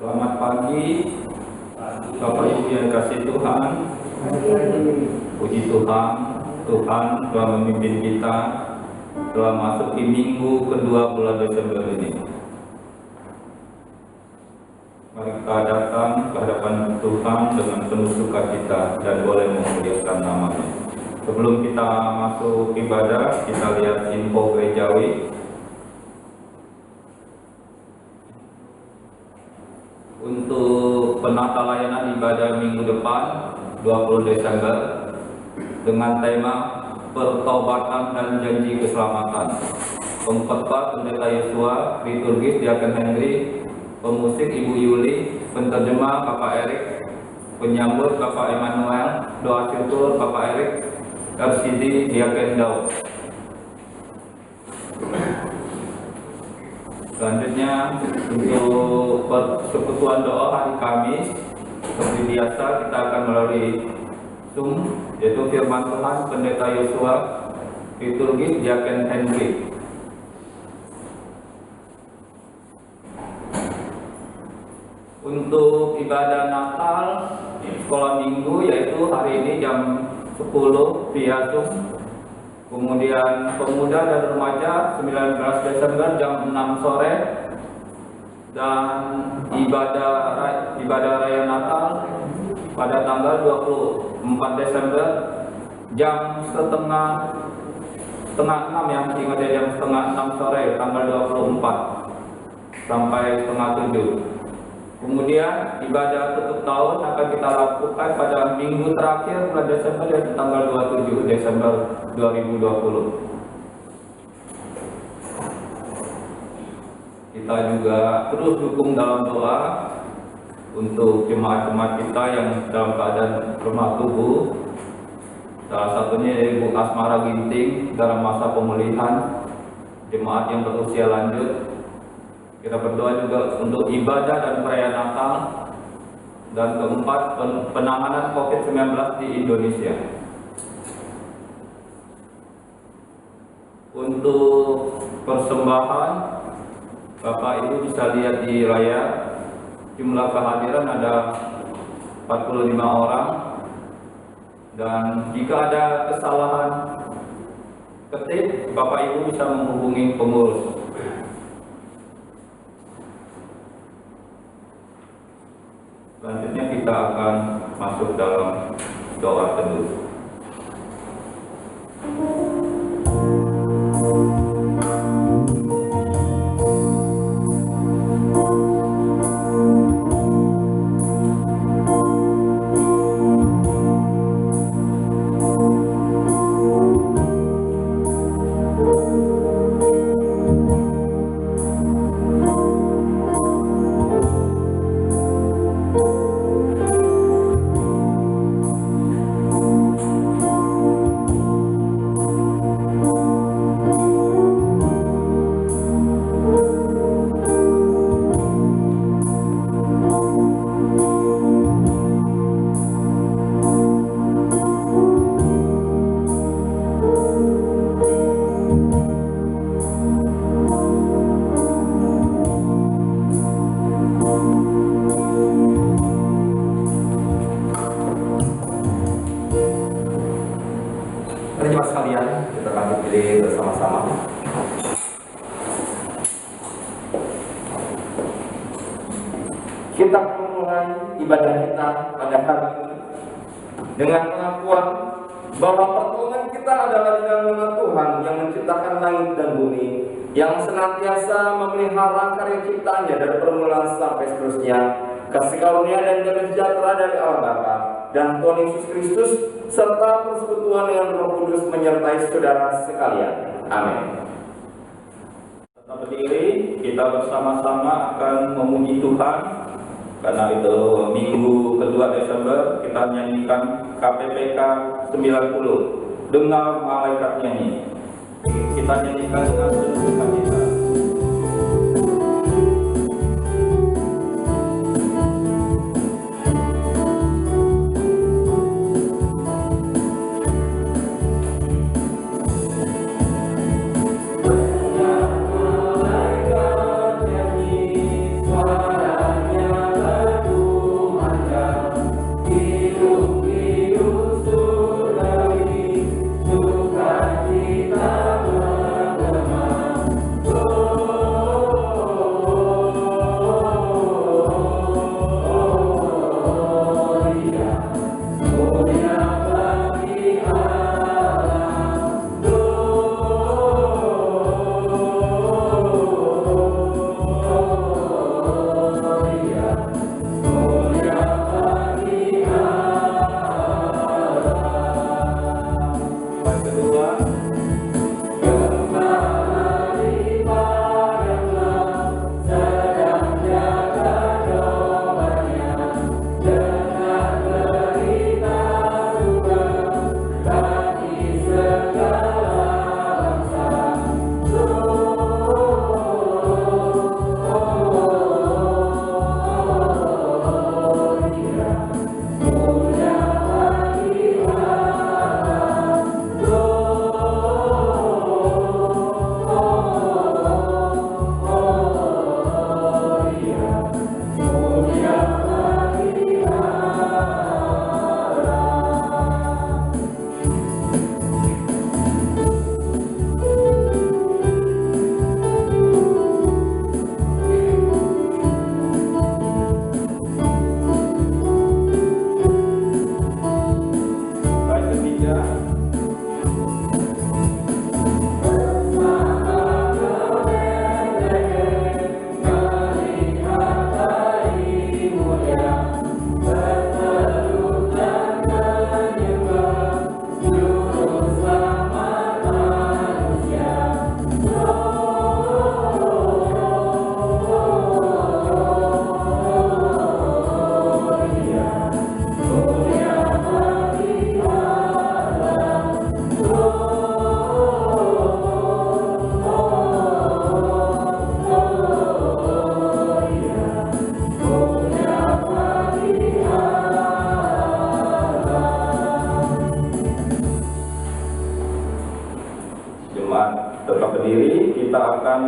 Selamat pagi, Bapak Ibu yang kasih Tuhan. Puji Tuhan, Tuhan telah memimpin kita telah masuk di minggu kedua bulan Desember ini. Mari kita datang ke hadapan Tuhan dengan penuh sukacita dan boleh memuliakan nama-Nya. Sebelum kita masuk ibadah, kita lihat info gerejawi. Untuk penata layanan ibadah minggu depan 20 Desember dengan tema pertobatan dan janji keselamatan. Pengkhotbah Pendeta Yosua, liturgis Diaken Henry, pemusik Ibu Yuli, penterjemah Bapak Erik, penyambut Bapak Emmanuel, doa syukur Bapak Erik, RCD Diaken Daud. Selanjutnya untuk persekutuan doa hari Kamis, seperti biasa kita akan melalui Zoom, yaitu firman Tuhan Pendeta Yosua, liturgis Diaken Henry. Untuk ibadah Natal sekolah minggu, yaitu hari ini jam 10 via Zoom. Kemudian pemuda dan remaja 19 Desember jam 6 sore, dan ibadah raya Natal pada tanggal 24 Desember jam setengah 6 ya, ingat ya, jam setengah 6 sore tanggal 24 sampai setengah 7. Kemudian ibadah tutup tahun akan kita lakukan pada minggu terakhir bulan Desember, yaitu tanggal 27 Desember 2020. Kita juga terus dukung dalam doa untuk jemaat-jemaat kita yang dalam keadaan lemah tubuh. Salah satunya Ibu Asmara Ginting dalam masa pemulihan, jemaat yang berusia lanjut. Kita berdoa juga untuk ibadah dan perayaan Natal, dan keempat, penanganan COVID-19 di Indonesia. Untuk persembahan, Bapak Ibu bisa lihat di layar, jumlah kehadiran ada 45 orang, dan jika ada kesalahan ketik, Bapak Ibu bisa menghubungi pengurus. Selanjutnya kita akan masuk dalam doa teduh. Kita memulai ibadah kita pada hari ini dengan pengakuan bahwa pertolongan kita adalah di dalam nama Tuhan yang menciptakan langit dan bumi, yang senantiasa memelihara karya ciptaannya dari permulaan sampai seterusnya. Kasih karunia dan damai sejahtera dari Allah Bapa dan Tuhan Yesus Kristus serta persekutuan dengan Roh Kudus menyertai saudara sekalian. Amin. Tetap berdiri, kita bersama-sama akan memuji Tuhan. Karena itu minggu kedua Desember kita nyanyikan KPPK 90, dengar malaikat nyanyi. Kita nyanyikan dengan seluruh sukacita. Malaikat nyanyi, suaranya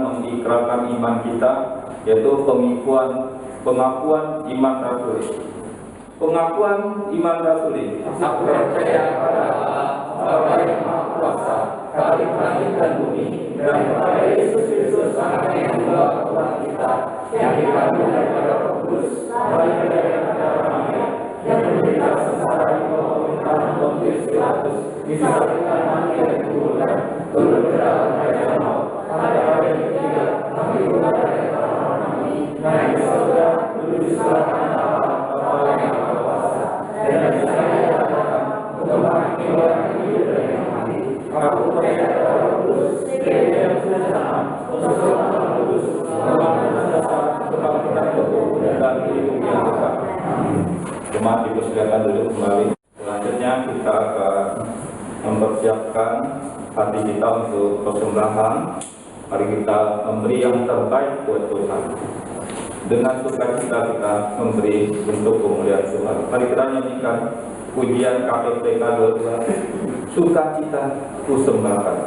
mengikrarkan iman kita, yaitu pengakuan iman rasuli. Pengakuan iman rasuli. Aku percaya pada Allah, Bapa yang Maha Kuasa, Khalik langit dan bumi, dan kepada Yesus Kristus Anak yang membawa Tuhan kita, yang dikandung daripada Roh Kudus, lahir daripada Maria, yang menderita sengsara di bawah pemerintahan Pontius Pilatus, disalibkan mati dan dikuburkan, turun ke dalam kerajaan maut, pada hari yang ketiga, bangkit dari antara orang mati, naik ke surga, duduk di sebelah kanan Allah, Bapa yang Maha Kuasa, dan dari sana Ia datang untuk menghakimi orang yang hidup dan yang mati. Aku percaya pada Roh Kudus, Gereja yang sudah sama, persekutuan Roh Kudus, kebangkitan dasar, kebangkitan tubuh, dan hidup yang kekal. Jemaat dipersilakan duduk kembali. Selanjutnya kita akan mempersiapkan hati kita untuk persembahan. Mari kita memberi yang terbaik buat Tuhan. Dengan sukacita kita memberi untuk kemuliaan Tuhan. Mari kita nyanyikan pujian KPPK 22, sukacita kusembahkan.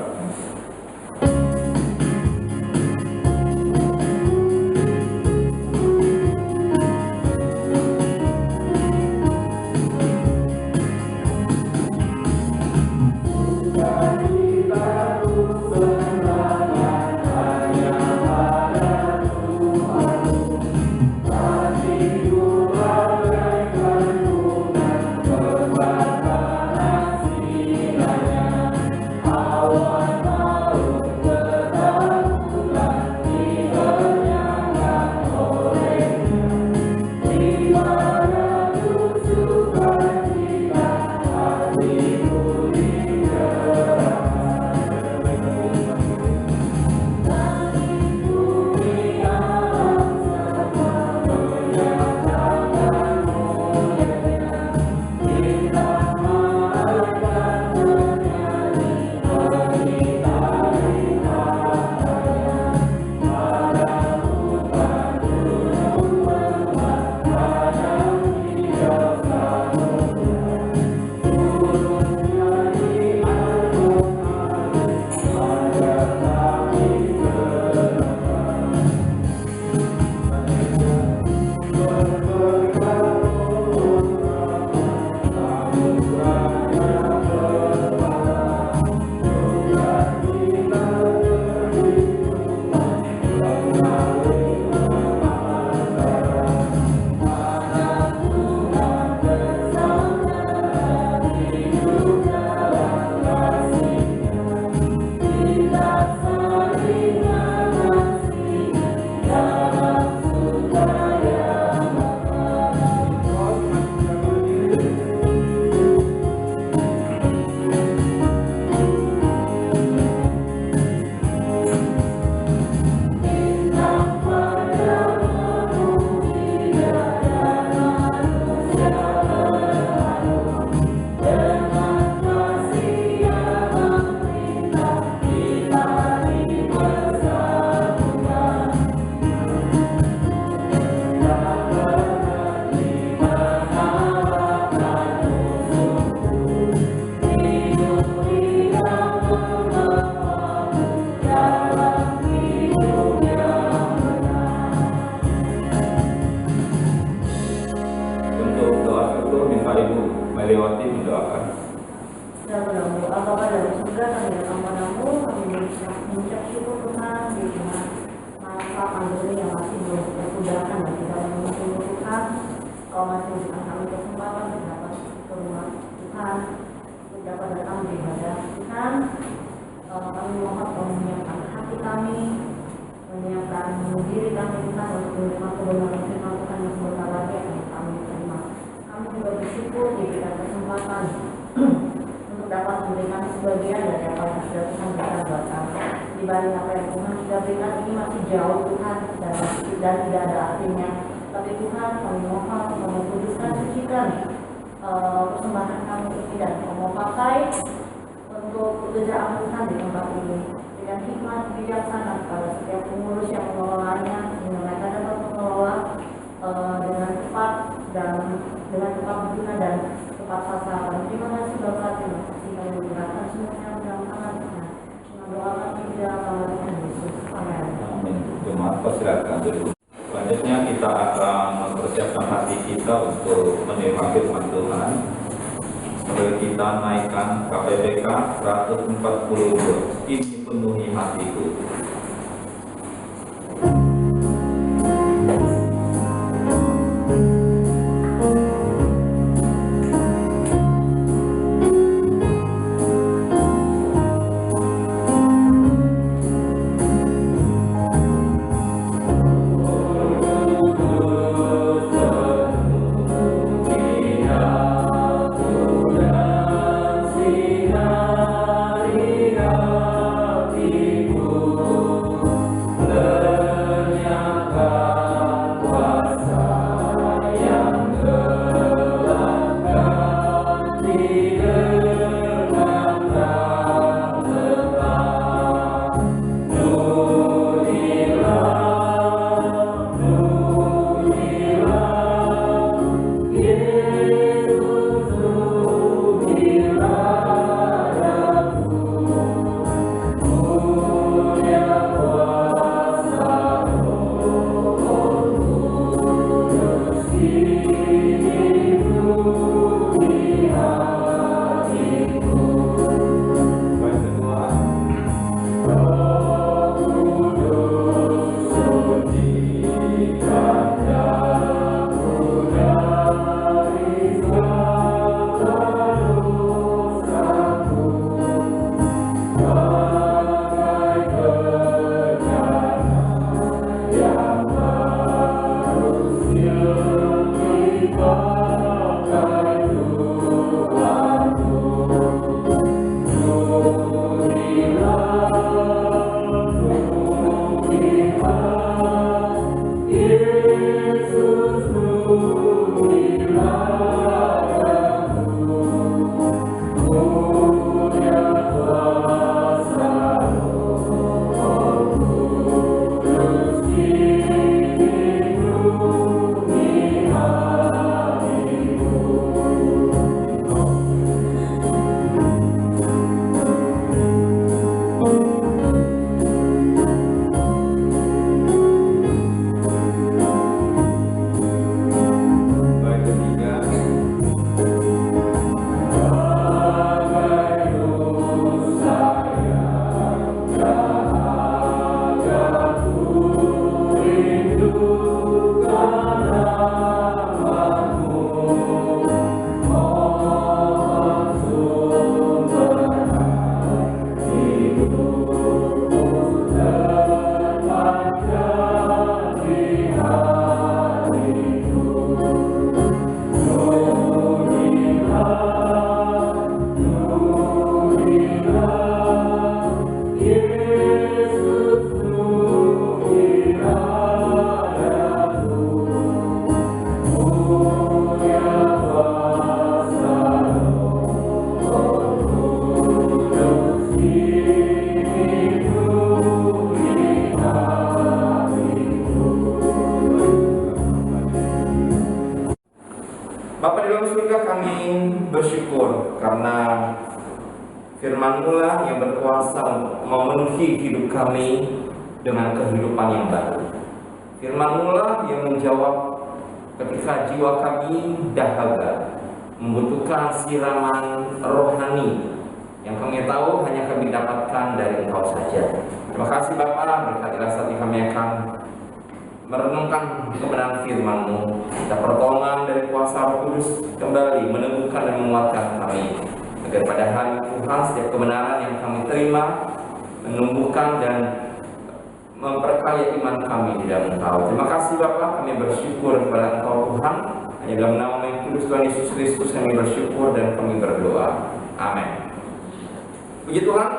melewati mendoakan. Ya berlaku, apakah dari surga kami datang padamu, kami mengucap syukur Tuhan di tengah masa pandemi yang masih belum terkudahkan dan tidak menunggu Tuhan. Kau masih memberikan kami kesempatan untuk dapat ke rumah Tuhan, untuk dapat datang beribadah Tuhan. Kami mohon kau menyiapkan hati kami, menyiapkan diri kami Tuhan untuk menerima kebenaran firman Tuhan yang sebentar lagi akan kami terima. Kami juga bersyukur diberikan kesempatan untuk dapat memberikan sebagian dari apa yang sudah Tuhan berikan buat kami. Di balik apa yang Tuhan sudah berikan ini masih jauh Tuhan dan tidak ada artinya. Tapi Tuhan kami mohon untuk mengkuduskan sucikan persembahan kami ini dan mau pakai untuk pekerjaan Tuhan di tempat ini dengan hikmat bijaksana kepada setiap pengurus yang mengelolanya, sehingga mereka dapat mengelola dengan tepat dan dengan tepat guna dan tepat sasaran. Terima kasih Bapak, terima kasih kami berdoakan semuanya dalam tangan Tuhan. Mendoakan di dalam nama Tuhan Yesus. Amin. Persilakan dulu. Selanjutnya kita akan mempersiapkan hati kita untuk menerima firman Tuhan. Mari kita naikkan KPPK 142. Ini penuhi hatiku. Bapa di dalam surga, kami bersyukur karena firman-Mu lah yang berkuasa untuk memenuhi hidup kami dengan kehidupan yang baru. Firman-Mu lah yang menjawab ketika jiwa kami dahaga, membutuhkan siraman rohani yang kami tahu hanya kami dapatkan dari Engkau saja. Terima kasih Bapa, berkatilah saat ini kami akan merenungkan kebenaran firman-Mu. Kita pertolongan dari kuasa Roh Kudus kembali meneguhkan dan menguatkan kami, agar pada hari Tuhan setiap kebenaran yang kami terima menumbuhkan dan memperkaya iman kami di dalam Engkau. Terima kasih Bapa, kami bersyukur kepada Engkau Tuhan. Hanya dalam nama yang kudus Tuhan Yesus Kristus kami bersyukur dan kami berdoa. Amin. Puji Tuhan,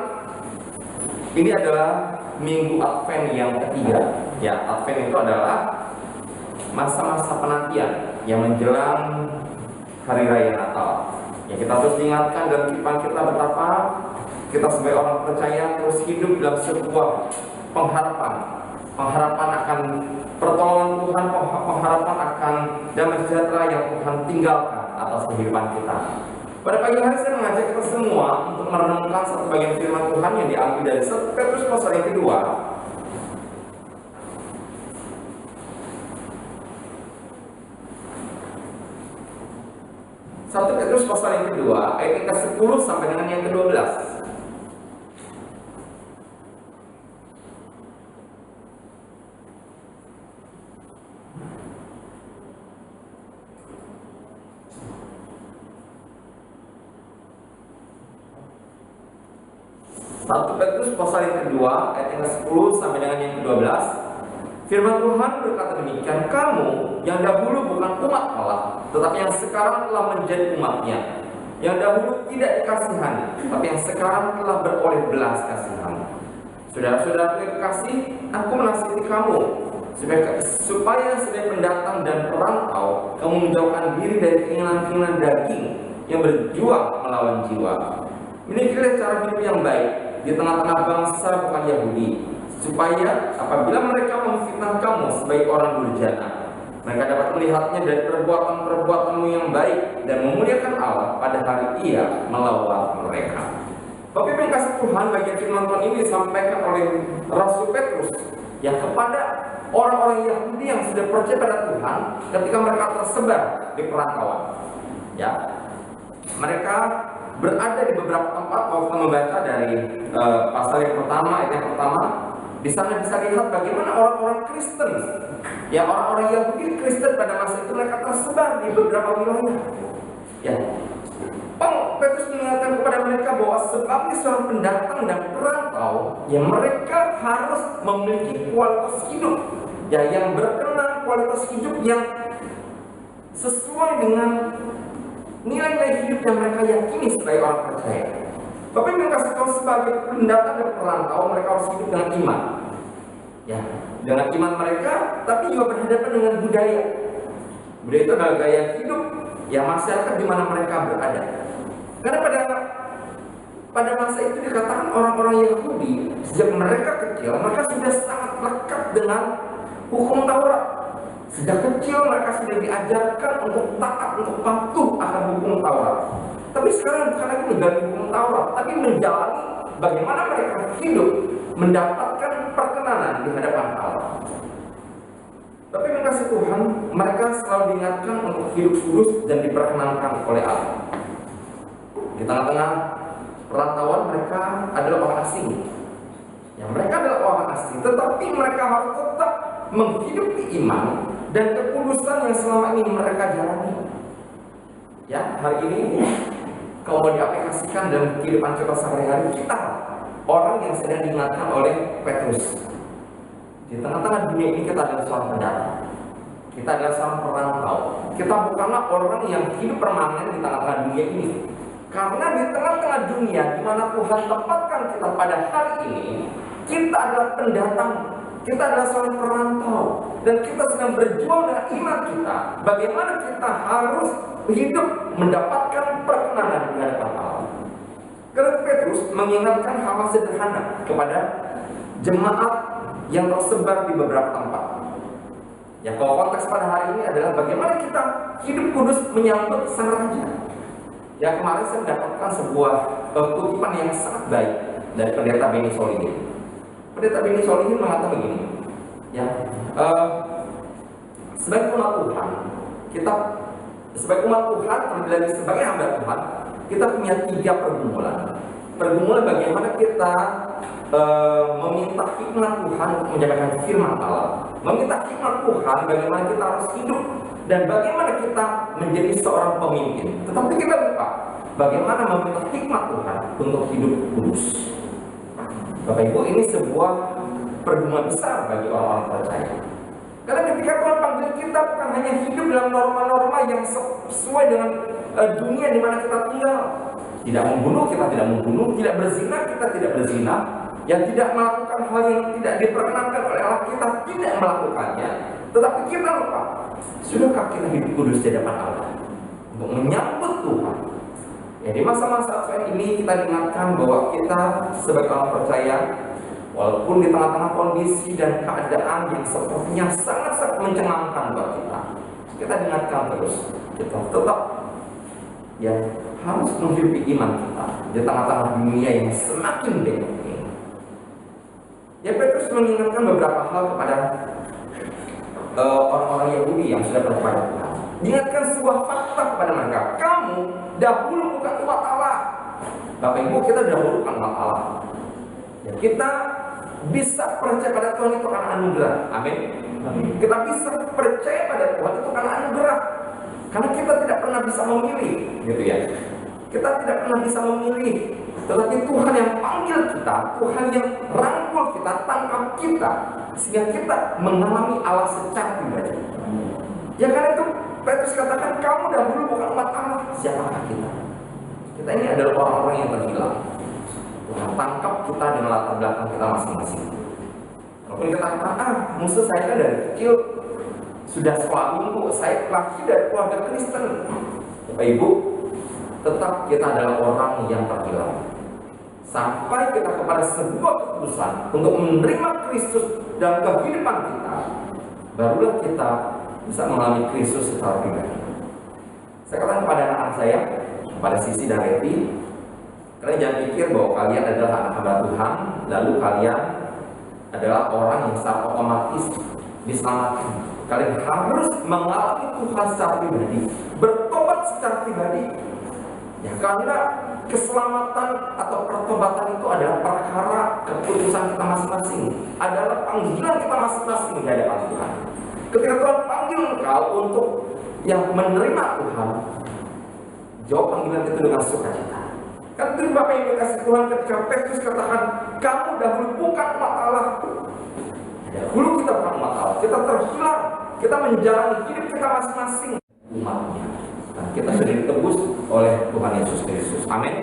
ini adalah Minggu Advent yang ketiga. Ya, Advent itu adalah masa-masa penantian yang menjelang Hari Raya Natal. Ya, kita terus diingatkan dalam kehidupan kita betapa kita sebagai orang percaya terus hidup dalam sebuah pengharapan akan pertolongan Tuhan, pengharapan akan damai sejahtera yang Tuhan tinggalkan atas kehidupan kita. Pada pagi hari saya mengajak kita semua untuk merenungkan satu bagian firman Tuhan yang diambil dari 1 Petrus pasal yang kedua. 1 Petrus pasal yang kedua ayat yang ke-10 sampai dengan yang ke-12. 1 Petrus pasal yang kedua ayat yang ke-10 sampai dengan yang ke-12. Firman Tuhan berkata demikian, kamu yang dahulu bukan umat Allah, tetapi yang sekarang telah menjadi umatnya, yang dahulu tidak dikasihani, tapi yang sekarang telah beroleh belas kasihan. Saudara-saudara yang kekasih, aku menasihati kamu supaya sebagai pendatang dan perantau, kamu menjauhkan diri dari keinginan-keinginan daging yang berjuang melawan jiwa. Milikilah cara hidup yang baik di tengah-tengah bangsa bukan Yahudi, supaya apabila mereka memfitnah kamu sebagai orang durjana, mereka dapat melihatnya dari perbuatan-perbuatanmu yang baik dan memuliakan Allah pada hari Ia melawan mereka. Bapak Ibu yang kasih Tuhan, bagian firman Tuhan ini disampaikan oleh Rasul Petrus yang kepada orang-orang Yahudi yang sudah percaya pada Tuhan ketika mereka tersebar di perantauan. Ya, mereka berada di beberapa tempat. Kalau kita membaca dari pasal yang pertama, ayat yang pertama, di sana bisa lihat bagaimana orang-orang Kristen, ya orang-orang Yahudi Kristen pada masa itu mereka tersebar di beberapa wilayah. Ya, Petrus mengingatkan kepada mereka bahwa sebagai seorang pendatang dan perantau, ya mereka harus memiliki kualitas hidup, ya yang berkenan, kualitas hidup yang sesuai dengan nilai-nilai hidup yang mereka yakini sebagai orang percaya. Bapak Ibu yang kasih tahu, sebagai pendatang dan perantau, mereka harus hidup dengan iman, ya dengan iman mereka, tapi juga berhadapan dengan budaya. Budaya itu adalah gaya hidup ya masyarakat di mana mereka berada. Karena pada masa itu dikatakan orang-orang Yahudi sejak mereka kecil, mereka sudah sangat lekat dengan hukum Taurat. Sejak kecil mereka sudah diajarkan untuk taat, untuk patuh akan hukum Taurat. Tapi sekarang bukan lagi menggali hukum Taurat, tapi menjalani bagaimana mereka hidup mendapatkan perkenanan di hadapan Allah. Tapi kasih Tuhan, mereka selalu diingatkan untuk hidup kudus dan diperkenankan oleh Allah. Di tengah-tengah perantauan mereka adalah orang asing. Ya, mereka adalah orang asing, tetapi mereka harus tetap menghidupi iman dan kekudusan yang selama ini mereka jalani. Ya, hari ini kalau mau diaplikasikan dalam kehidupan kita sehari-hari, kita orang yang sedang diingatkan oleh Petrus. Di tengah-tengah dunia ini kita adalah seorang pendatang, kita adalah seorang perantau. Kita bukanlah orang yang hidup permanen di tengah-tengah dunia ini. Karena di tengah-tengah dunia di mana Tuhan tempatkan kita pada hari ini, kita adalah pendatang, kita adalah seorang perantau, dan kita sedang berjuang dengan iman kita. Bagaimana kita harus hidup mendapatkan perkenanan di hadapan Allah. Karena Petrus mengingatkan hal sederhana kepada jemaat yang tersebar di beberapa tempat. Ya, kalau konteks pada hari ini adalah bagaimana kita hidup kudus menyambut Sang Raja. Ya, kemarin saya mendapatkan sebuah kutipan yang sangat baik dari Pendeta Benny Solihin. Pendeta Benny Solihin mengatakan begini, ya, sebagai umat Tuhan, kita sebagai umat Tuhan, terlebih lagi sebagai hamba Tuhan, kita punya 3 pergumulan. Pergumulan bagaimana kita meminta hikmat Tuhan untuk menjalankan firman Allah, meminta hikmat Tuhan bagaimana kita harus hidup, dan bagaimana kita menjadi seorang pemimpin. Tetapi kita lupa bagaimana meminta hikmat Tuhan untuk hidup kudus. Bapak Ibu, ini sebuah pergumulan besar bagi orang-orang percaya. Karena ketika Tuhan panggil kita bukan hanya hidup dalam norma-norma yang sesuai dengan dunia di mana kita tinggal. Tidak membunuh, kita tidak membunuh. Tidak berzina, kita tidak berzina. Yang tidak melakukan hal yang tidak diperkenankan oleh Allah, kita tidak melakukannya. Tetapi kita lupa, sudahkah kita hidup kudus di hadapan Allah untuk menyambut Tuhan? Ya, di masa-masa saat ini kita diingatkan bahwa kita sebagai orang percaya, walaupun di tengah-tengah kondisi dan keadaan yang sepertinya sangat-sangat mencengangkan buat kita diingatkan terus, kita tetap ya harus menghidupi iman kita di tengah-tengah dunia yang semakin bengkok ini. Ya, Petrus mengingatkan beberapa hal kepada orang-orang Yahudi yang sudah percaya pada Tuhan. diingatkan sebuah fakta kepada mereka. Kamu dahulu bukan umat Allah. Bapak Ibu, kita dahulu bukan umat Allah. Ya, kita bisa percaya pada Tuhan itu karena anugerah. Amin. Kita bisa percaya pada Tuhan itu karena anugerah. Karena kita tidak pernah bisa memilih, gitu ya. Kita tidak pernah bisa memilih. Tetapi Tuhan yang panggil kita, Tuhan yang rangkul kita, tangkap kita, sehingga kita mengalami Allah secara pribadi. Ya karena itu Petrus katakan, kamu dahulu bukan umat Allah. Siapakah kita? Kita ini adalah orang-orang yang terhilang. Tuhan tangkap kita dengan latar belakang kita masing-masing. Walaupun kita katakan, musuh saya kan dari kecil sudah sekolah minggu, saya lahir dari keluarga Kristen. Bapak Ibu, tetap kita adalah orang yang terhilang. Sampai kita kepada sebuah keputusan untuk menerima Kristus dalam kehidupan kita, barulah kita bisa mengalami Kristus secara pribadi. Saya katakan kepada anak-anak saya, kepada Sisi dan Reti, kalian jangan pikir bahwa kalian adalah anak hamba Tuhan, lalu kalian adalah orang yang secara otomatis diselamatkan. Kalian harus mengalami Tuhan secara pribadi, bertobat secara pribadi. Ya, karena keselamatan atau pertobatan itu adalah perkara keputusan kita masing-masing, adalah panggilan kita masing-masing di hadapan Tuhan. Ketika Tuhan panggil engkau untuk yang menerima Tuhan, jawab panggilan itu dengan sukacita. Kan itu Bapak Ibu kasih Tuhan, ketika Petrus katakan, kamu dahulu bukan umat Allah. Dahulu kita bukan umat Allah, kita terhilang, kita menjalani hidup kita masing-masing umatnya. Dan kita sudah ditebus oleh Tuhan Yesus Kristus. Amin.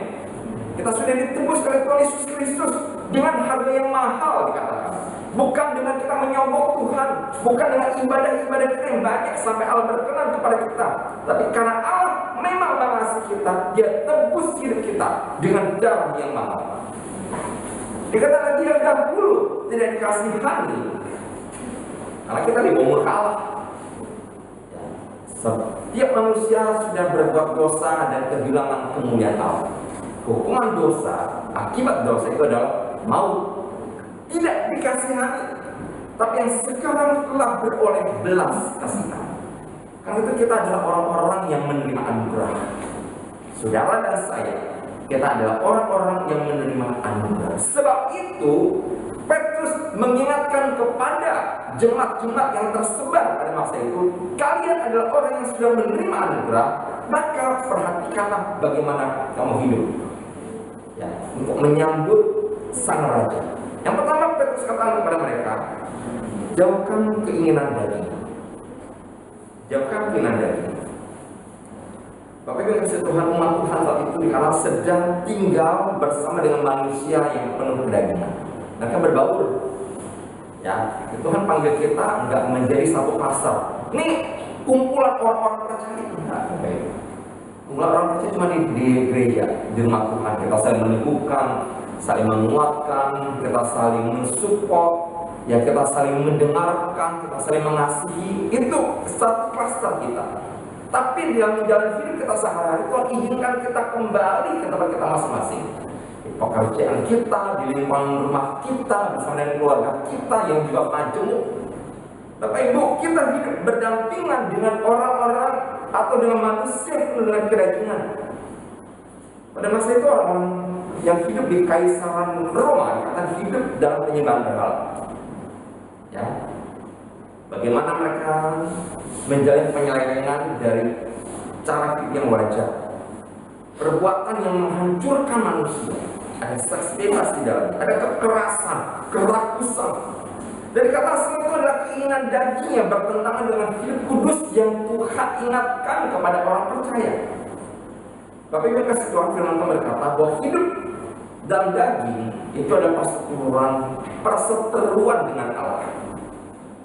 Kita sudah ditebus oleh Tuhan Yesus Kristus dengan harga yang mahal, dikatakan. Bukan dengan kita menyogok Tuhan, bukan dengan ibadah-ibadah kita yang banyak sampai Allah berkenan kepada kita, tapi karena Allah memang mengasihi kita, Dia tebus hidup kita dengan darah yang mahal. Dikatakan lagi yang dahulu tidak dikasihani, karena kita di bawah murka Allah. Setiap manusia sudah berbuat dosa dan kehilangan kemuliaan Allah. Hukuman dosa, akibat dosa itu adalah maut. Tidak dikasihani, tapi yang sekarang telah beroleh belas kasihan. Karena itu kita adalah orang-orang yang menerima anugerah. Saudara dan saya, kita adalah orang-orang yang menerima anugerah. Sebab itu Petrus mengingatkan kepada jemaat-jemaat yang tersebar pada masa itu, kalian adalah orang yang sudah menerima anugerah, maka perhatikanlah bagaimana kamu hidup, ya, untuk menyambut sang raja. Yang pertama Petrus katakan kepada mereka, jauhkan keinginan daging. Jauhkan keinginan daging. Bapak Ibu yang kasih Tuhan, umat Tuhan saat itu dikala sedang tinggal bersama dengan manusia yang penuh kedagingan. Mereka berbaur. Ya, Tuhan panggil kita enggak menjadi satu pasar. Ini kumpulan orang-orang percaya itu enggak. Kumpulan orang percaya cuma di gereja, di rumah Tuhan. Kita saling meneguhkan, saling menguatkan, kita saling mensupport, ya kita saling mendengarkan, kita saling mengasihi. Itu satu klaster kita. Tapi di dalam menjalani hidup kita sehari-hari, Tuhan izinkan kita kembali ke tempat kita masing-masing. Di pekerjaan kita, di lingkungan rumah kita, bersama dengan keluarga kita yang juga majemuk. Bapak Ibu, kita hidup berdampingan dengan orang-orang atau dengan manusia yang penuh dengan kedagingan. Pada masa itu orang yang hidup di Kaisaran Roma akan hidup dalam penyembahan berhala. Ya, bagaimana mereka menjalin penyelewengan dari cara hidup yang wajar, perbuatan yang menghancurkan manusia, ada seks bebas di dalam, ada kekerasan, kerakusan. Dari kata semua itu adalah keinginan daging yang bertentangan dengan hidup kudus yang Tuhan ingatkan kepada orang percaya. Bapak Ibu kasih Tuhan firman Tuhan berkata bahwa hidup dalam daging itu adalah perseteruan dengan Allah.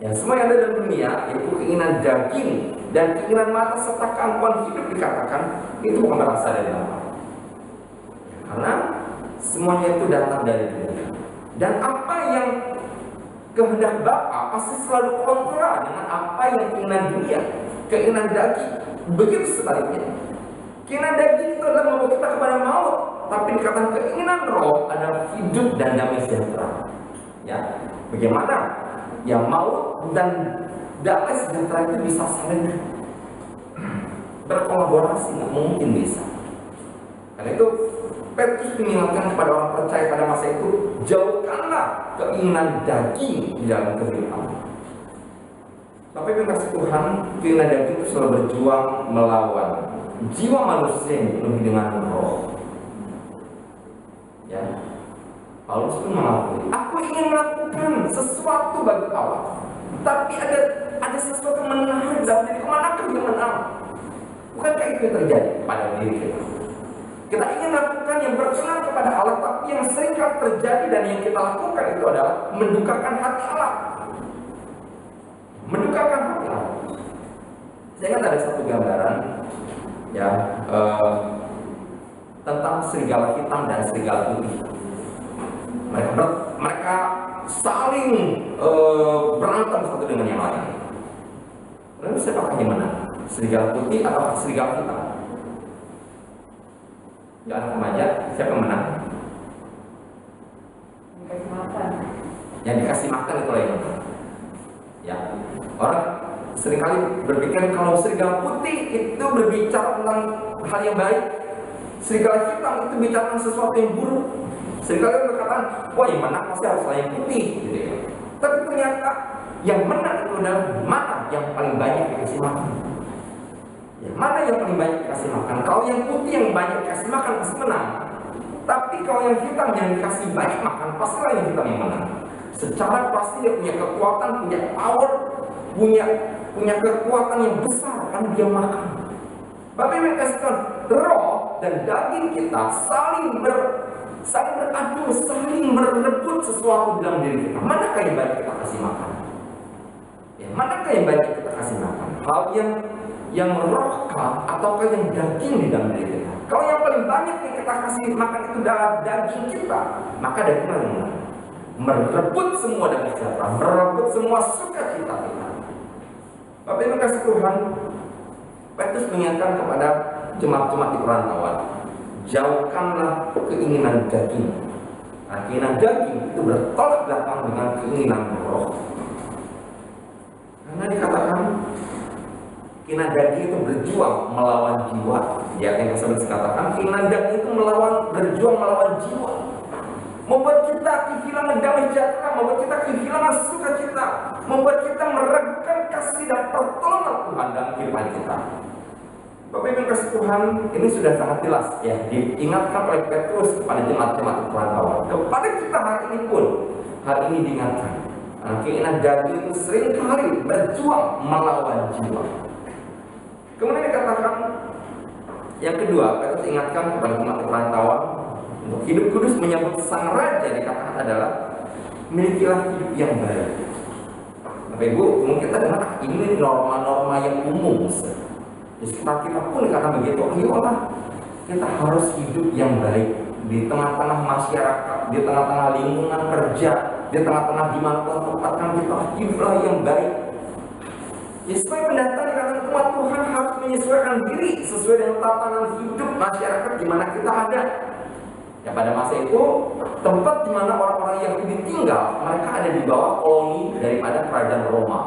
Ya, semua yang ada dalam dunia itu keinginan daging dan keinginan mata serta kemampuan hidup dikatakan itu bukan berasal dari Allah. Karena semuanya itu datang dari dunia. Dan apa yang kehendak Bapa pasti selalu kontra dengan apa yang keinginan dunia, keinginan daging. Begitu sebaliknya. Keinginan daging itu adalah membawa kita kepada maut, tapi dikatakan keinginan roh adalah hidup dan damai sejahtera. Ya, bagaimana? Ya, maut dan damai sejahtera itu bisa saling berkolaborasi, nggak mungkin bisa. Karena itu Petrus mengingatkan kepada orang percaya pada masa itu, jauhkanlah keinginan daging di dalam kehidupan. Tapi kasih Tuhan, keinginan daging itu selalu berjuang melawan jiwa manusia yang dipenuhi dengan roh. Ya, Paulus pun mengakui, aku ingin melakukan sesuatu bagi Allah, tapi ada sesuatu yang menarik dalam diri. Kemanakah yang menang? Bukankah itu yang terjadi pada diri kita? Kita ingin melakukan yang berkenan kepada Allah, tapi yang seringkali terjadi dan yang kita lakukan itu adalah mendukakan hati Allah. Mendukakan hati Allah. Saya ingat ada satu gambaran, ya, tentang serigala hitam dan serigala putih. Mereka saling berantem satu dengan yang lain. Lalu siapa yang menang? Serigala putih atau serigala hitam? Ya, anak remaja, siapa yang menang? Dikasih makan. Yang dikasih makan itu yang menang. Ya, orang seringkali berpikir kalau serigala putih itu berbicara tentang hal yang baik, serigala hitam itu bicara tentang sesuatu yang buruk. Seringkali orang berkata, wah yang menang pasti harus yang putih, gitu ya. Tapi ternyata yang menang itu adalah mana yang paling banyak dikasih makan. Ya, mana yang paling banyak dikasih makan? Kalau yang putih yang banyak dikasih makan pasti menang. Tapi kalau yang hitam yang dikasih banyak makan, pastilah yang hitam yang menang. Secara pasti dia punya kekuatan, punya power, punya kekuatan yang besar karena dia makan. Tapi mereka kasihkan roh dan daging kita saling beradu, saling merebut sesuatu dalam diri kita. Manakah yang baik kita kasih makan? Ya, manakah yang baik kita kasih makan? Hal yang rohkah ataukah yang daging di dalam diri kita? Kalau yang paling banyak yang kita kasih makan itu dalam daging kita, maka daginglah yang merebut semua daging kita, merebut semua sukacita kita. Bapak Ibu kasih Tuhan, Petrus mengingatkan kepada jemaat-jemaat di perantauan, jauhkanlah keinginan daging. Nah, keinginan daging itu bertolak belakang dengan keinginan roh. Karena dikatakan keinginan daging itu berjuang melawan jiwa. Ya, yang saya katakan, keinginan daging itu berjuang melawan jiwa, membuat kita kehilangan damai sejahtera, membuat kita kehilangan sukacita, membuat kita meragukan kasih dan pertolongan Tuhan dalam kehidupan kita. Bapak Ibu kasih Tuhan, ini sudah sangat jelas ya, diingatkan oleh Petrus kepada jemaat-jemaat perantauan. Kepada kita hari ini pun, hari ini diingatkan, keinginan daging itu sering kali berjuang melawan jiwa. Kemudian dikatakan yang kedua, Petrus ingatkan kepada jemaat perantauan untuk hidup kudus menyambut sang raja. Dikatakan adalah milikilah hidup yang baik. Bapak Ibu, mungkin kita dengar ini norma-norma yang umum. Di sekitar kita pun dikatakan begitu. Ayolah, kita harus hidup yang baik di tengah-tengah masyarakat, di tengah-tengah lingkungan kerja, di tengah-tengah di mana Tuhan tempatkan kita, hiduplah yang baik. Ya, sebagai pendatang dikatakan umat Tuhan harus menyesuaikan diri sesuai dengan tatanan hidup masyarakat di mana kita ada. Ya, pada masa itu tempat di mana orang-orang Yahudi tinggal, mereka ada di bawah koloni daripada kerajaan Roma.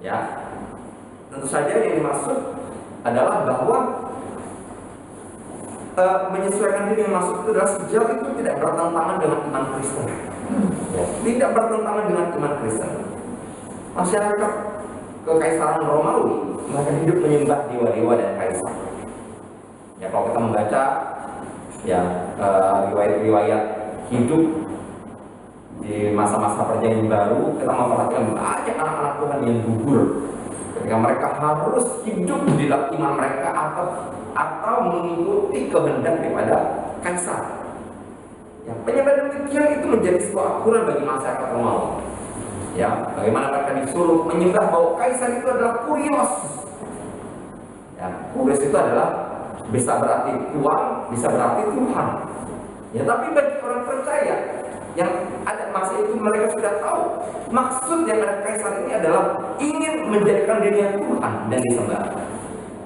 Ya, tentu saja yang dimaksud adalah bahwa menyesuaikan diri yang masuk itu adalah sejauh itu tidak bertentangan dengan iman Kristen. Ya, tidak bertentangan dengan iman Kristen. Masyarakat Kekaisaran Romawi mereka hidup menyembah dewa-dewa dan kaisar. Ya, kalau kita membaca ya riwayat-riwayat hidup di masa-masa perjanjian baru, kita memperhatikan banyak anak-anak Tuhan yang gugur ketika mereka harus hidup di dalam iman mereka atau mengikuti kehendak daripada kaisar. Ya, penyembahan demikian itu menjadi sebuah aturan bagi masyarakat Romawi. Ya, bagaimana mereka disuruh menyembah bahwa kaisar itu adalah kurios. Ya, kurios itu adalah bisa berarti Tuhan, bisa berarti Tuhan. Ya, tapi bagi orang percaya yang ada masa itu mereka sudah tahu maksud yang ada kaisar ini adalah ingin menjadikan dirinya Tuhan dan disembah.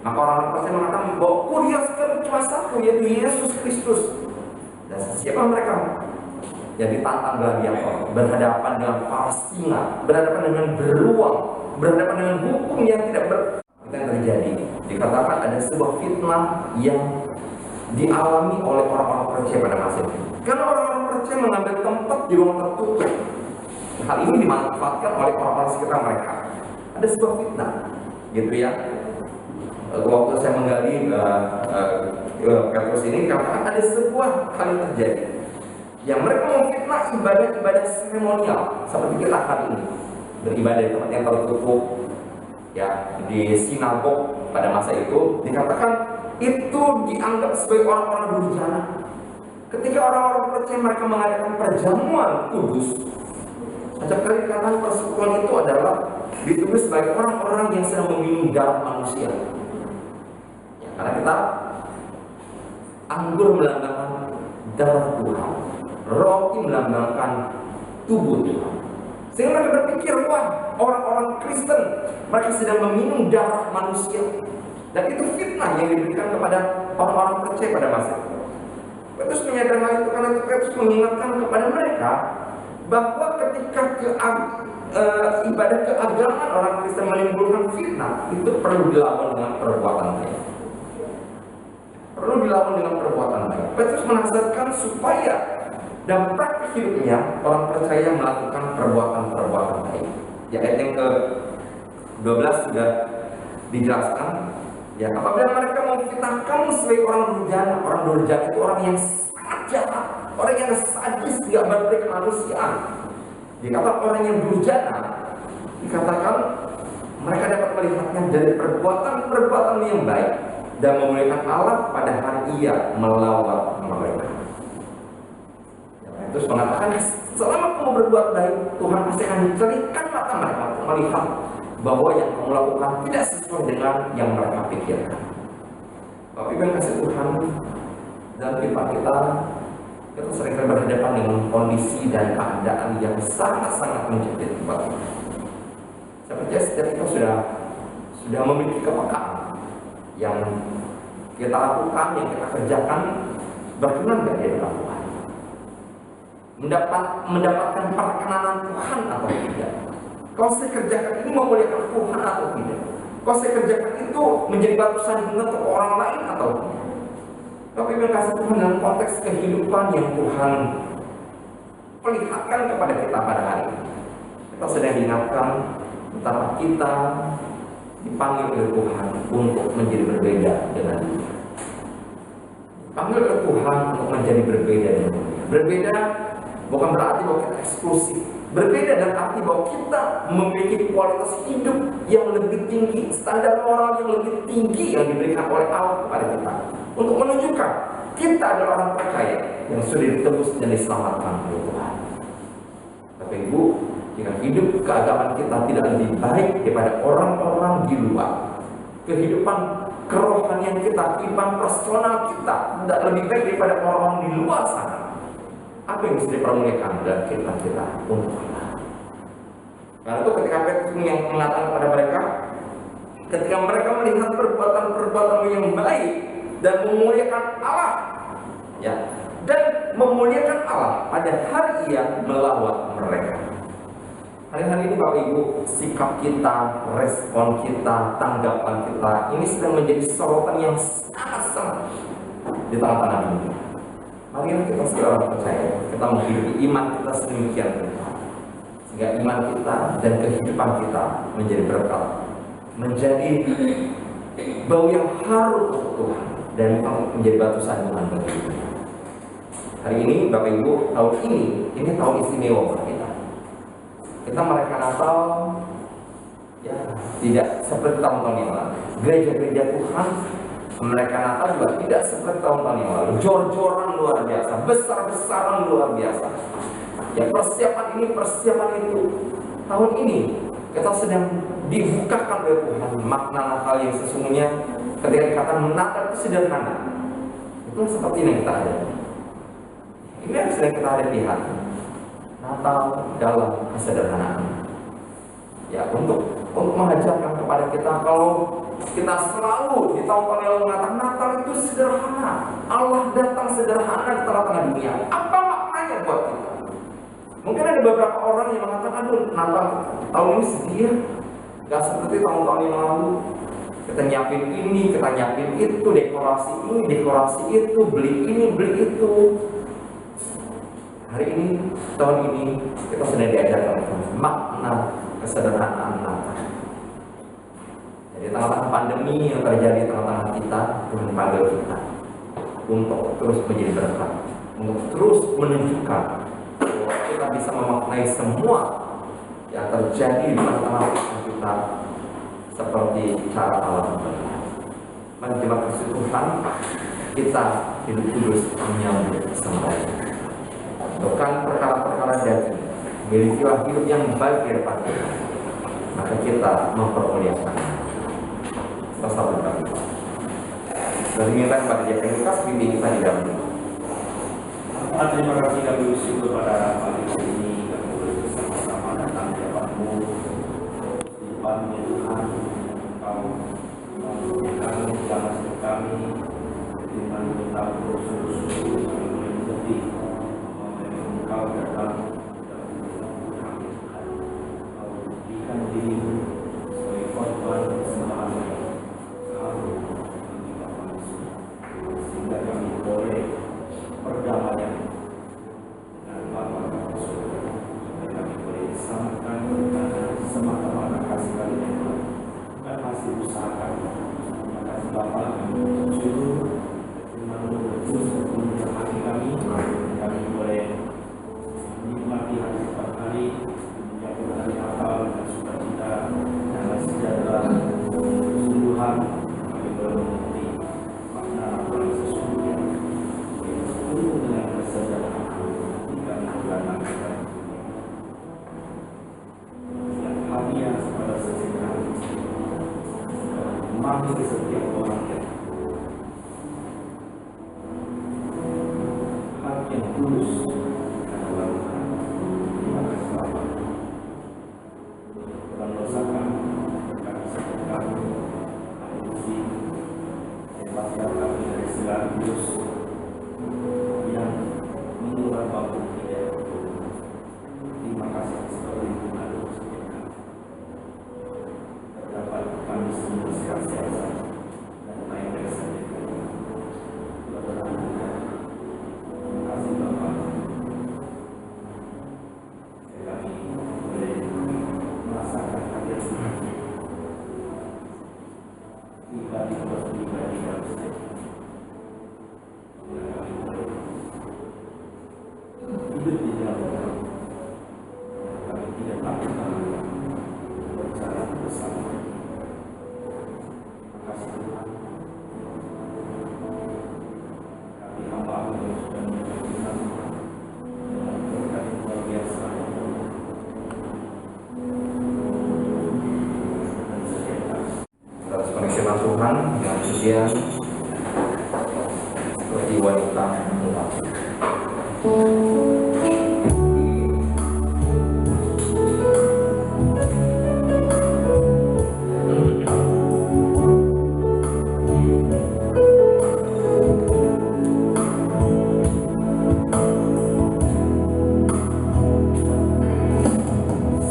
Maka orang percaya mengatakan bahwa kurios itu cuma satu, yaitu Yesus Kristus. Dan siapa mereka? Yang ditantang gladiator, berhadapan dengan para singa, berhadapan dengan beruang, berhadapan dengan hukum yang tidak yang terjadi. Dikatakan ada sebuah fitnah yang dialami oleh orang-orang percaya pada masa itu. Karena orang-orang percaya mengambil tempat di ruang tertutup. Hal ini dimanfaatkan oleh orang-orang sekitar mereka. Ada sebuah fitnah, gitu ya. Waktu saya menggali Petrus ini, katakan ada sebuah hal yang terjadi. Yang mereka memfitnah ibadah-ibadah seremonial seperti kita hari ini, beribadah di tempat yang tertutup, ya, di sinagog pada masa itu. Dikatakan itu dianggap sebagai orang-orang durjana. Ketika orang-orang percaya mereka mengadakan perjamuan kudus, acap kali dikatakan persekutuan itu adalah ditulis sebagai orang-orang yang sedang meminum darah manusia. Ya, karena kita anggur melambangkan darah Tuhan, roti melambangkan tubuh Tuhan. Sehingga mereka berpikir, wah, orang-orang Kristen mereka sedang meminum darah manusia. Dan itu fitnah yang diberikan kepada orang-orang percaya pada masa itu. Petrus menyadari hal itu karena Petrus mengingatkan kepada mereka bahwa ketika ibadah keagamaan orang Kristen menimbulkan fitnah, itu perlu dilawan dengan perbuatan baik. Perlu dilawan dengan perbuatan baik. Petrus menasihatkan supaya dalam praktik hidupnya orang percaya melakukan perbuatan-perbuatan baik. Ya, ayat yang ke-12 sudah dijelaskan. Ya, apabila mereka memfitnah kamu sebagai orang durjana. Orang durjana itu orang yang sangat jahat, orang yang sadis, tidak berperi kemanusiaan. Dikatakan orang yang durjana, dikatakan mereka dapat melihatnya dari perbuatan-perbuatan yang baik dan memuliakan Allah pada hari Ia melawat mereka. Terus mengatakan, selama kamu berbuat baik, Tuhan pasti akan cerihkan mata mereka untuk melihat bahwa yang kamu lakukan tidak sesuai dengan yang mereka pikirkan. Tapi dengan kasih Tuhan, dalam kehidupan kita seringkali berhadapan dengan kondisi dan keadaan yang sangat-sangat menyakitkan buat kita. Saya percaya setiap kita sudah memiliki kepekaan yang kita lakukan, yang kita kerjakan, berkenan nggak di hadapan Tuhan? Mendapatkan perkenanan Tuhan atau tidak? Kalau saya kerjakan ini memuliakan Tuhan atau tidak? Kalau saya kerjakan itu menjadi batu sandungan untuk orang lain atau tidak? Tapi kasih Tuhan dalam konteks kehidupan yang Tuhan perlihatkan kepada kita pada hari ini, kita sedang diingatkan betapa kita dipanggil oleh Tuhan untuk menjadi berbeda dengan Dia. Dipanggil oleh Tuhan untuk menjadi berbeda dengan Dia. Berbeda bukan berarti bahwa kita eksklusif. Berbeda dan arti bahwa kita memiliki kualitas hidup yang lebih tinggi, standar moral yang lebih tinggi yang diberikan oleh Allah kepada kita, untuk menunjukkan kita adalah orang percaya yang sudah ditebus dan diselamatkan oleh Tuhan. Tapi Ibu, jika hidup keagamaan kita tidak lebih baik daripada orang-orang di luar, kehidupan kerohanian kita, kehidupan personal kita tidak lebih baik daripada orang-orang di luar sana, apa yang mesti dipermuliakan dalam kehidupan kita untuk Allah? Karena itu ketika Petrus yang mengatakan kepada mereka, ketika mereka melihat perbuatan-perbuatan yang baik dan memuliakan Allah, ya, dan memuliakan Allah pada hari Ia melawat mereka. Hari-hari ini Bapak Ibu, sikap kita, respon kita, tanggapan kita ini sedang menjadi sorotan yang sangat-sangat di tengah-tengah dunia. Mari kita segera percaya, kita menghidupi iman kita sedemikian rupa, sehingga iman kita dan kehidupan kita menjadi berkat, menjadi bau yang harum untuk Tuhan, dan menjadi batu sandungan bagi kita. Hari ini Bapak Ibu, tahun ini tahun istimewa buat kita. Kita merayakan Natal, ya, tidak seperti tahun-tahun yang lalu. Gereja-gereja Tuhan mereka Natal juga tidak seperti tahun-tahun yang lalu. Jor-joran luar biasa, besar-besaran luar biasa. Ya, persiapan itu. Tahun ini kita sedang dibukakan oleh Tuhan makna Natal yang sesungguhnya. Ketika dikatakan Natal itu sederhana, itu seperti yang kita ada. Ini yang sedang kita hadapi hari ini. Natal dalam kesederhanaan. Ya, untuk mengajarkan kepada kita, kalau kita selalu di tahun-tahun yang lalu mengatakan Natal itu sederhana, Allah datang sederhana di tengah-tengah dunia, apa maknanya buat kita? Mungkin ada beberapa orang yang mengatakan, aduh, Natal tahun ini sedih ya, gak seperti tahun-tahun yang lalu. Kita nyiapin ini, kita nyiapin itu, dekorasi ini, dekorasi itu, beli ini, beli itu. Hari ini, tahun ini, kita sudah diajarkan makna kesederhanaan Natal. Jadi tengah-tengah pandemi yang terjadi tengah-tengah kita, Tuhan panggil kita untuk terus menjadi berkat, untuk terus menunjukkan bahwa kita bisa memaknai semua yang terjadi di tengah-tengah kita seperti cara Allah berkat. Mari terima kasih Tuhan, kita hidup kudus menyambut sembahyang. Bukan perkara-perkara daging, milikilah hidup yang baik di depan kita, maka kita mempermuliakan. Kita sambut bagi Tuhan. Dan minta kepada Dia Lukas, bimbing kita di dalam ini. Terima kasih kami bersyukur pada pagi ini kami boleh bersama-sama datang di hadapan-Mu. Tuhan Tuhan, Engkau mengumpulkan segala sesuatu kami dengan tetap bersungguh-sungguh kami boleh mengerti bahwa Engkau datang dalam hidup kami Tuhan. Engkau berikan diri-Mu sebagai korban sembahan kami bagi Bapa manusia, sehingga kami boleh perdamaian dengan Bapa kami surga, supaya kami boleh diselamatkan karena semata-mata kasih karunia Tuhan, bukan hasil usaha kami. Terima kasih Bapa, kami bersyukur firman-Mu terus memenuhi hati kami boleh menikmati hari setiap hari, menjaga hari Natal dan sukacita dan sejahtera kesungguhan. Kami boleh mengerti makna Natal yang sesungguhnya, penuh dengan kesederhanaan di kalangan kita. Yang hadiah kepada sesederhana memanggil setiap orang yang hati yang tulus dan melakukan. Terima kasih Bapa. Tuhan dosa kami, kami sedekah, kami isi, bebaskan kami dari segala virus yang menular maupun tidak. Terima kasih seperti Tuhan sediakan. Terdapat kami semua sehat-sehat dan baik-baik saja. Terima kasih Bapa. Kami boleh merasakan hadirat Tuhan. Pribadi dalam setiap kami boleh hidup di dalam Tuhan. Kami tidak takut berbicara bersama. Terima kasih Tuhan. Kami hamba-Mu yang sudah menyaksikan dengan berkat yang luar biasa dan sejahtera. Kita harus koneksi sama Tuhan dengan pujian seperti wanita muda.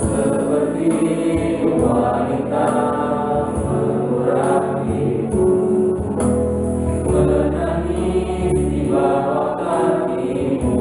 Seperti wanita mengurangiku, menangis di bawah kakimu.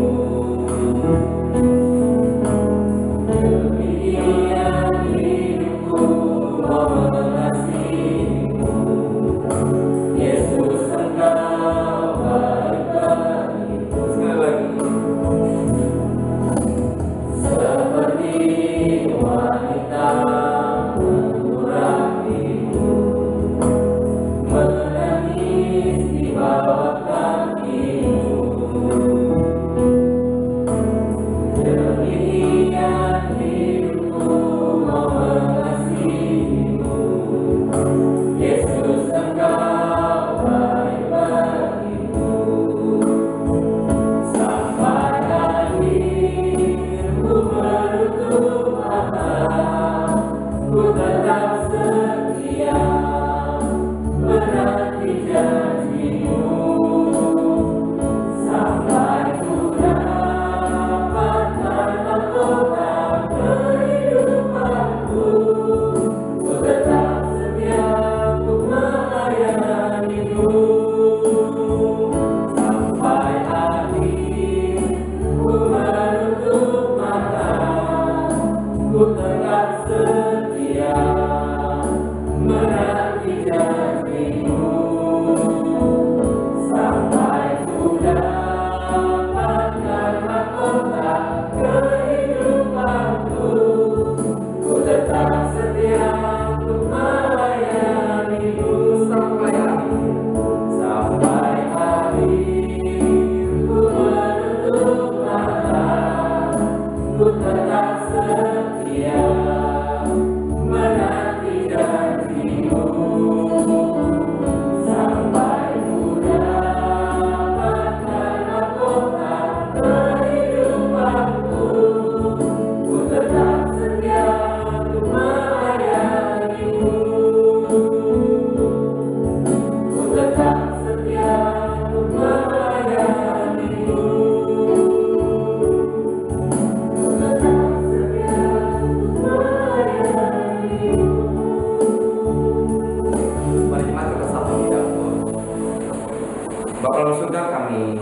Bapak Surga, kami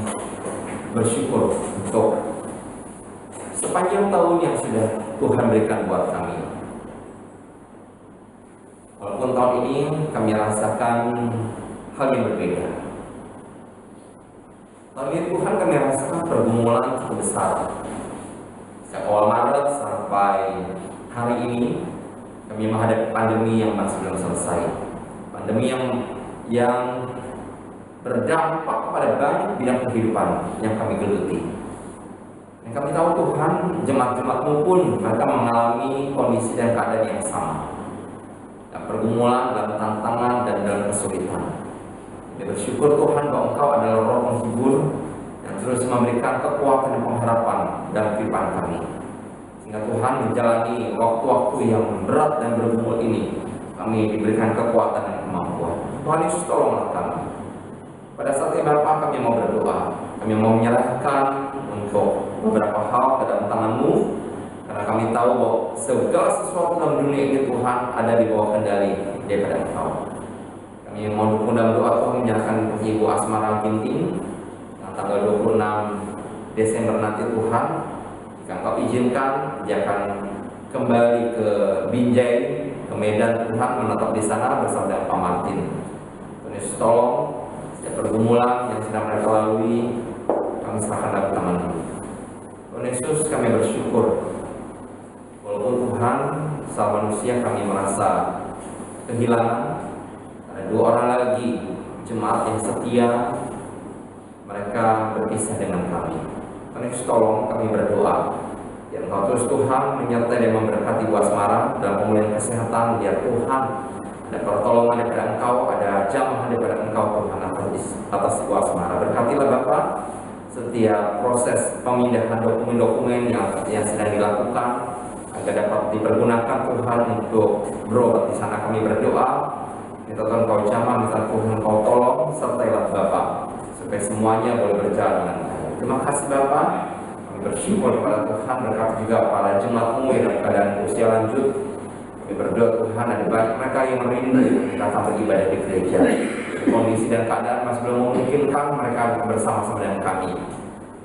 bersyukur untuk sepanjang tahun yang sudah Tuhan berikan buat kami. Walaupun tahun ini kami rasakan hal yang berbeda. Tahun ini Tuhan kami rasakan pergumulan cukup besar. Sejak awal Maret sampai hari ini kami menghadapi pandemi yang masih belum selesai. Pandemi yang berdampak kepada banyak bidang kehidupan yang kami geluti. Dan kami tahu Tuhan, jemaat-jemaat-Mu pun mereka mengalami kondisi dan keadaan yang sama. Dan pergumulan dalam tantangan dan dalam kesulitan. Kami bersyukur Tuhan bahwa Engkau adalah Roh penghibur yang terus memberikan kekuatan dan pengharapan dalam kehidupan kami. Sehingga Tuhan menjalani waktu-waktu yang berat dan bergumul ini, kami diberikan kekuatan dan kemampuan. Tuhan Yesus, tolonglah kami. Pada saat ini Bapak, kami mau berdoa. Kami mau menyerahkan untuk beberapa hal ke dalam tangan-Mu, karena kami tahu bahwa segala sesuatu dalam dunia ini Tuhan ada di bawah kendali daripada Engkau. Kami mau dukung dalam doa Tuhan, menyerahkan untuk Ibu Asmara Ginting yang tanggal 26 Desember nanti Tuhan. Jika Engkau izinkan, dia akan kembali ke Binjai, ke Medan Tuhan, menetap di sana bersama dengan Pak Martin. Tuhan Yesus, tolong setiap pergumulan yang sedang mereka lalui, kami serahkan dalam tangan-Mu. Tuhan Yesus, kami bersyukur walaupun Tuhan, sebagai manusia kami merasa kehilangan. Ada 2 orang lagi jemaat yang setia, mereka berpisah dengan kami. Tuhan Yesus, tolong kami berdoa biar Engkau terus Tuhan menyertai dan memberkati Bu Asmara dalam pemulihan kesehatan. Biar Tuhan ada pertolongan daripada Engkau, ada jamaah daripada Engkau Tuhan atas Bu Asmara. Berkatilah Bapak setiap proses pemindahan dokumen-dokumen yang sedang dilakukan agar dapat dipergunakan Tuhan untuk berobat di sana. Kami berdoa, minta Tuhan Kau jamah, minta Tuhan Kau tolong, sertailah Bapak supaya semuanya boleh berjalan dengan baik. Terima kasih Bapak. Kami bersyukur kepada Tuhan, berkat juga para jemaat-Mu yang dalam keadaan usia lanjut. Kami berdoa Tuhan, ada banyak mereka yang merindu datang beribadah di gereja. Kondisi dan keadaan masih belum memungkinkan mereka bersama-sama dengan kami.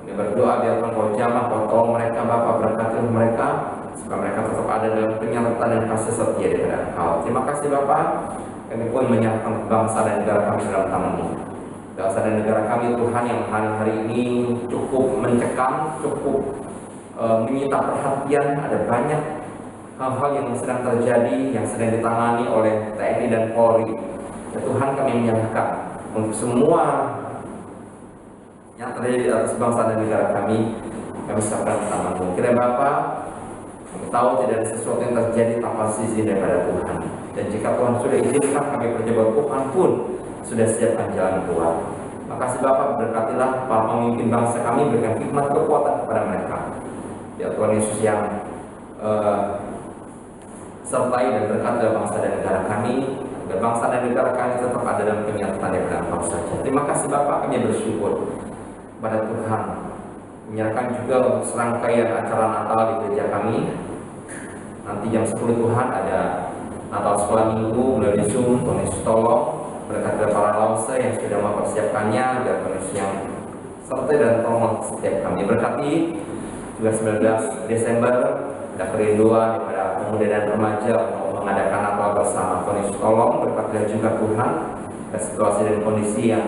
Kami berdoa biar Tuhan Kau jamah, Kau tolong mereka Bapak, berkati mereka supaya mereka tetap ada dalam penyertaan dan kasih setia daripada Engkau. Terima kasih Bapak. Kami pun menyerahkan bangsa dan negara kami dalam tangan-Mu. Bangsa dan negara kami Tuhan yang hari-hari ini cukup mencekam, cukup menyita perhatian. Ada banyak hal-hal yang sedang terjadi, yang sedang ditangani oleh TNI dan Polri. Ya Tuhan, kami menyerahkan untuk semua yang terjadi di atas bangsa dan negara kami serahkan ke tangan-Mu. Kiranya Bapak, kami tahu tidak ada sesuatu yang terjadi tanpa izin daripada Tuhan. Dan jika Tuhan sudah izinkan, kami percaya Tuhan pun sudah siapkan jalan keluar. Makasih Bapak, berkatilah para pemimpin bangsa kami, berikan hikmat kekuatan kepada mereka. Ya Tuhan Yesus yang sertai dan berkati bangsa dan negara kami, agar bangsa dan negara kami tetap ada dalam penyertaan daripada Engkau saja. Terima kasih Bapak, kami bersyukur kepada Tuhan. Menyerahkan juga untuk serangkaian acara Natal di gereja kami. Nanti jam 10 Tuhan ada Natal sekolah minggu melalui Zoom. Tuhan Yesus tolong berkat para lause yang sudah mempersiapkannya, agar Tuhan Yesus yang sertai dan tolong setiap kami. Berkati juga 19 Desember ada kerinduan daripada pemuda dan remaja untuk mengadakan Natal bersama. Tuhan Yesus tolong berkati juga Tuhan dan situasi dan kondisi yang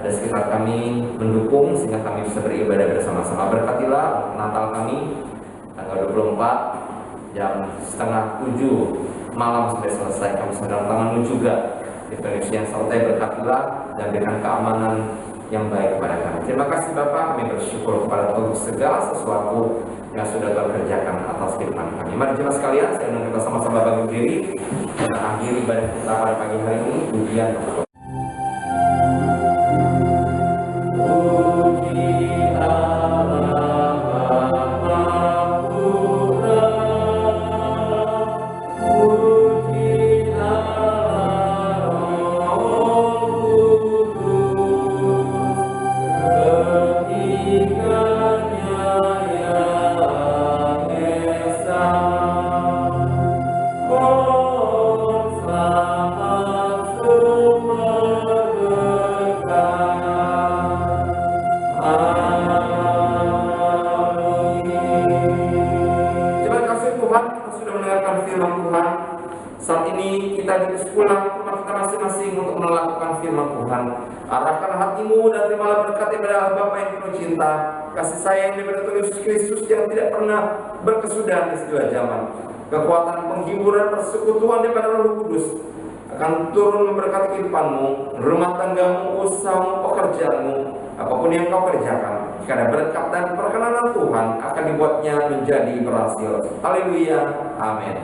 ada sekitar kami mendukung sehingga kami bisa beribadah bersama-sama. Berkatilah Natal kami tanggal 24 jam 6:30 malam sampai selesai. Kami sedang tangan-Mu juga. Tuhan Yesus yang sertai, berkatilah dan berikan keamanan yang baik kepada kami. Terima kasih Bapak, kami bersyukur kepada Tuhan untuk segala sesuatu yang sudah Tuhan kerjakan atas kehidupan kami. Mari jemaat sekalian, saya undang kita sama-sama bangkit berdiri dan akhiri ibadah kita pada pagi hari ini. Pujian Oh, pulang ke rumah kita masing-masing untuk melakukan firman Tuhan. Arahkan hatimu dan terimalah berkat daripada Bapa yang penuh cinta, kasih sayang daripada Tuhan Yesus Kristus yang tidak pernah berkesudahan di segala zaman. Kekuatan penghiburan persekutuan daripada Roh Kudus akan turun memberkati kehidupanmu, rumah tanggamu, usahamu, pekerjaanmu, apapun yang kau kerjakan. Karena berkat dan perkenanan Tuhan akan dibuatnya menjadi berhasil. Haleluya, amin.